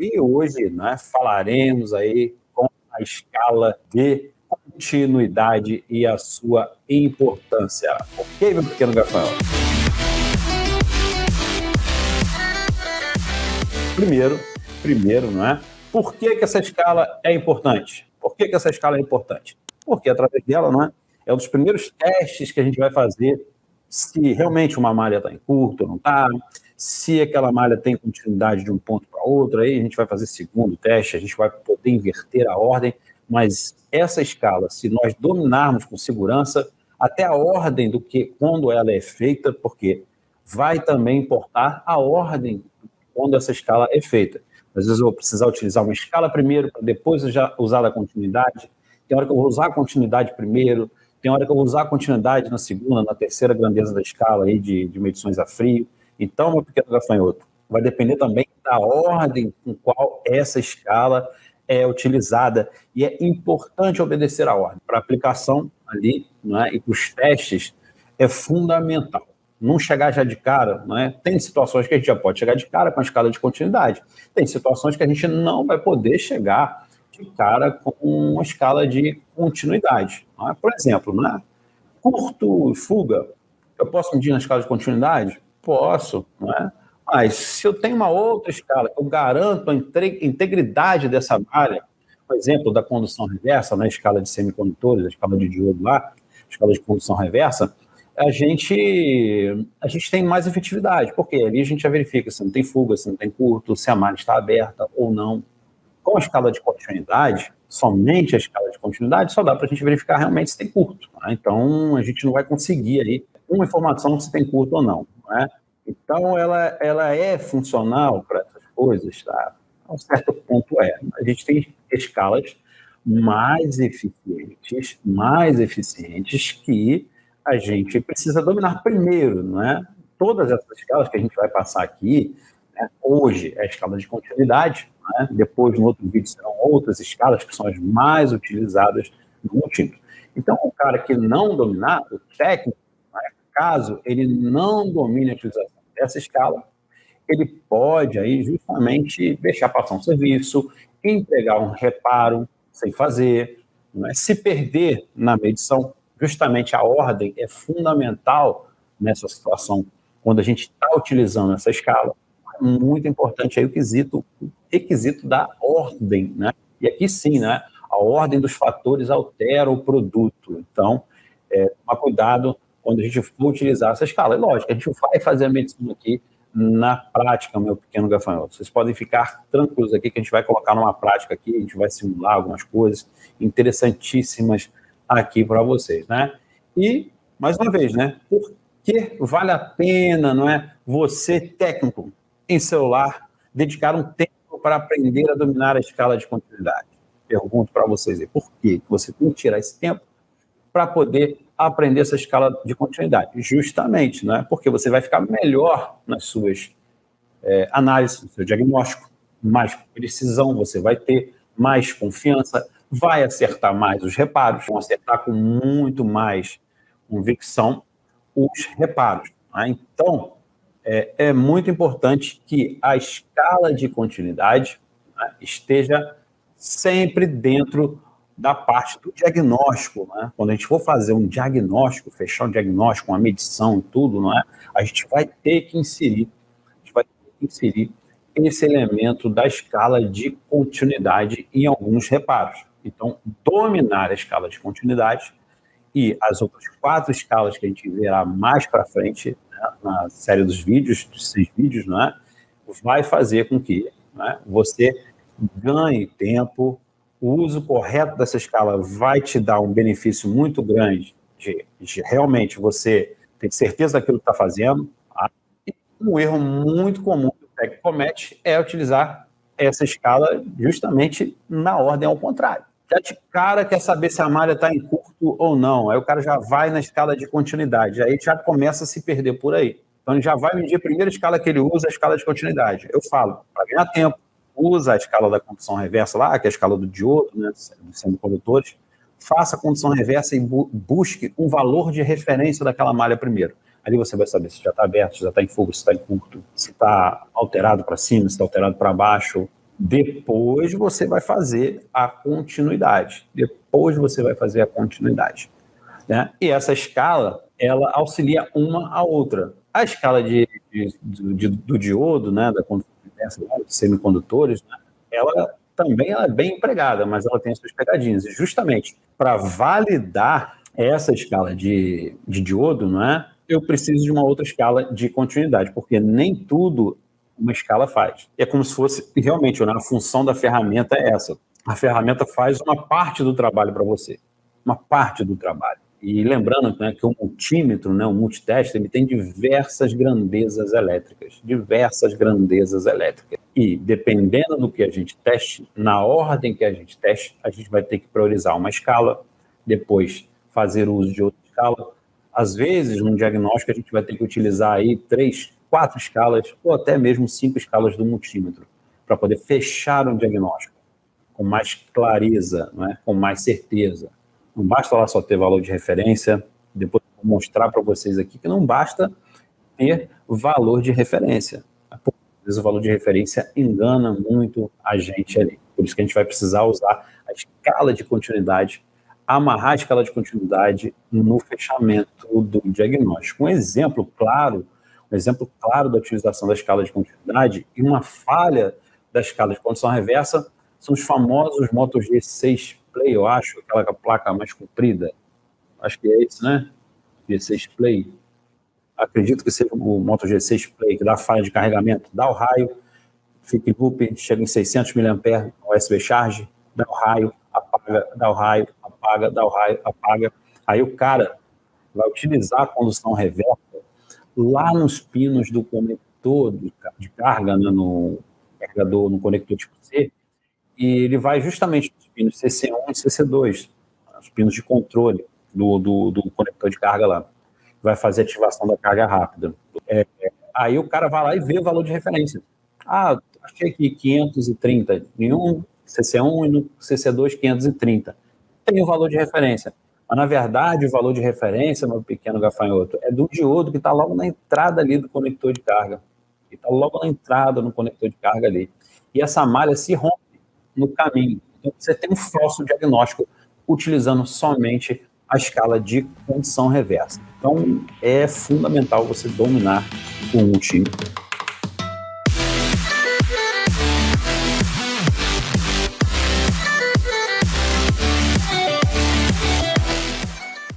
E hoje, né, falaremos aí com a escala de continuidade e a sua importância. Ok, meu pequeno Gafanhoto? Primeiro, não é? Por que essa escala é importante? Por que essa escala é importante? Porque através dela, não é? É um dos primeiros testes que a gente vai fazer se realmente uma malha está em curto ou não está, se aquela malha tem continuidade de um ponto para outro, aí a gente vai fazer segundo teste, a gente vai poder inverter a ordem, mas essa escala, se nós dominarmos com segurança, até a ordem do que quando ela é feita, porque vai também importar a ordem quando essa escala é feita. Às vezes eu vou precisar utilizar uma escala primeiro, para depois eu já usar a continuidade. Tem hora que eu vou usar a continuidade primeiro, tem hora que eu vou usar a continuidade na segunda, na terceira grandeza da escala aí de medições a frio. Então, meu pequeno gafanhoto, vai depender também da ordem com qual essa escala é utilizada. E é importante obedecer a ordem. Para a aplicação ali, né, e para os testes, é fundamental. Não chegar já de cara, né? Tem situações que a gente já pode chegar de cara com a escala de continuidade. Tem situações que a gente não vai poder chegar de cara com uma escala de continuidade. Né? Por exemplo, né? Curto fuga, eu posso medir na escala de continuidade? Posso, né? Mas se eu tenho uma outra escala, eu garanto a integridade dessa malha, por exemplo, da condução reversa, na escala de semicondutores, a escala de diodo lá, a escala de condução reversa, a gente tem mais efetividade, porque ali a gente já verifica se não tem fuga, se não tem curto, se a malha está aberta ou não. Com a escala de continuidade, somente a escala de continuidade, só dá para a gente verificar realmente se tem curto. Né? Então, a gente não vai conseguir aí uma informação se tem curto ou não. Né? Então, ela é funcional para essas coisas, tá? A um certo ponto é. A gente tem escalas mais eficientes que a gente precisa dominar primeiro, não é? Todas essas escalas que a gente vai passar aqui, né, hoje é a escala de continuidade, né? Depois no outro vídeo serão outras escalas que são as mais utilizadas no multímetro. Então, o cara que não dominar, o técnico, né, caso ele não domine a utilização dessa escala, ele pode aí justamente deixar passar um serviço, entregar um reparo sem fazer, né, se perder na medição. Justamente a ordem é fundamental nessa situação, quando a gente está utilizando essa escala. É muito importante aí o requisito da ordem, né? E aqui sim, né? A ordem dos fatores altera o produto. Então, tomar cuidado quando a gente for utilizar essa escala. É lógico, a gente vai fazer a medição aqui na prática, meu pequeno gafanhoto. Vocês podem ficar tranquilos aqui que a gente vai colocar numa prática aqui, a gente vai simular algumas coisas interessantíssimas aqui para vocês, né? E, mais uma vez, né? Por que vale a pena, não é? Você, técnico, em celular, dedicar um tempo para aprender a dominar a escala de continuidade? Pergunto para vocês aí, por que você tem que tirar esse tempo para poder aprender essa escala de continuidade? Justamente, né? Porque você vai ficar melhor nas suas análises, no seu diagnóstico, mais precisão você vai ter, mais confiança, vai acertar mais os reparos, vão acertar com muito mais convicção os reparos. Tá? Então, é muito importante que a escala de continuidade, né, esteja sempre dentro da parte do diagnóstico. Né? Quando a gente for fazer um diagnóstico, fechar um diagnóstico, uma medição e tudo, não é? A gente vai ter que inserir esse elemento da escala de continuidade em alguns reparos. Então, dominar a escala de continuidade e as outras 4 escalas que a gente verá mais para frente, né, na série dos vídeos, dos 6 vídeos, né, vai fazer com que, né, você ganhe tempo. O uso correto dessa escala vai te dar um benefício muito grande de realmente você ter certeza daquilo que está fazendo. Tá? E um erro muito comum que o técnico comete é utilizar essa escala justamente na ordem ao contrário. Já de cara quer saber se a malha está em curto ou não. Aí o cara já vai na escala de continuidade. Aí já começa a se perder por aí. Então ele já vai medir a primeira escala que ele usa, a escala de continuidade. Eu falo, para ganhar tempo, usa a escala da condução reversa lá, que é a escala do diodo, né, dos semicondutores. Faça a condução reversa e busque um valor de referência daquela malha primeiro. Ali você vai saber se já está aberto, se já está em fuga, se está em curto, se está alterado para cima, se está alterado para baixo. Depois você vai fazer a continuidade. Depois você vai fazer a continuidade. Né? E essa escala, ela auxilia uma a outra. A escala do diodo, né, da condução inversa, dos semicondutores, né, ela é bem empregada, mas ela tem as suas pegadinhas. E justamente para validar essa escala de diodo, não é? Eu preciso de uma outra escala de continuidade, porque nem tudo uma escala faz. É como se fosse, realmente, né, a função da ferramenta é essa. A ferramenta faz uma parte do trabalho para você. Uma parte do trabalho. E lembrando, né, que o multímetro, né, o multiteste, ele tem diversas grandezas elétricas. Diversas grandezas elétricas. E, dependendo do que a gente teste, na ordem que a gente teste, a gente vai ter que priorizar uma escala, depois fazer uso de outra escala. Às vezes, num diagnóstico, a gente vai ter que utilizar aí 3, 4 escalas, ou até mesmo 5 escalas do multímetro, para poder fechar um diagnóstico com mais clareza, né, com mais certeza. Não basta lá só ter valor de referência, depois vou mostrar para vocês aqui que não basta ter valor de referência. Às vezes o valor de referência engana muito a gente ali. Por isso que a gente vai precisar usar a escala de continuidade, amarrar a escala de continuidade no fechamento do diagnóstico. Um exemplo claro da utilização da escala de continuidade e uma falha da escala de condução reversa são os famosos Moto G6 Play, eu acho, aquela placa mais comprida. Acho que é esse, né? G6 Play. Acredito que seja o Moto G6 Play, que dá falha de carregamento, dá o raio, fica em loop, chega em 600 mAh, USB Charge, dá o raio, apaga, dá o raio, apaga, dá o raio, apaga. Aí o cara vai utilizar a condução reversa lá nos pinos do conector de carga, né, no carregador, no conector tipo C, e ele vai justamente nos pinos CC1 e CC2, os pinos de controle do conector de carga lá. Vai fazer ativação da carga rápida. Aí o cara vai lá e vê o valor de referência. Ah, achei aqui 530 em um CC1 e no CC2 530. Tem o valor de referência. Mas, na verdade, o valor de referência, meu pequeno gafanhoto, é do diodo que está logo na entrada ali do conector de carga. Que está logo na entrada no conector de carga ali. E essa malha se rompe no caminho. Então, você tem um falso diagnóstico utilizando somente a escala de condição reversa. Então, é fundamental você dominar o multímetro.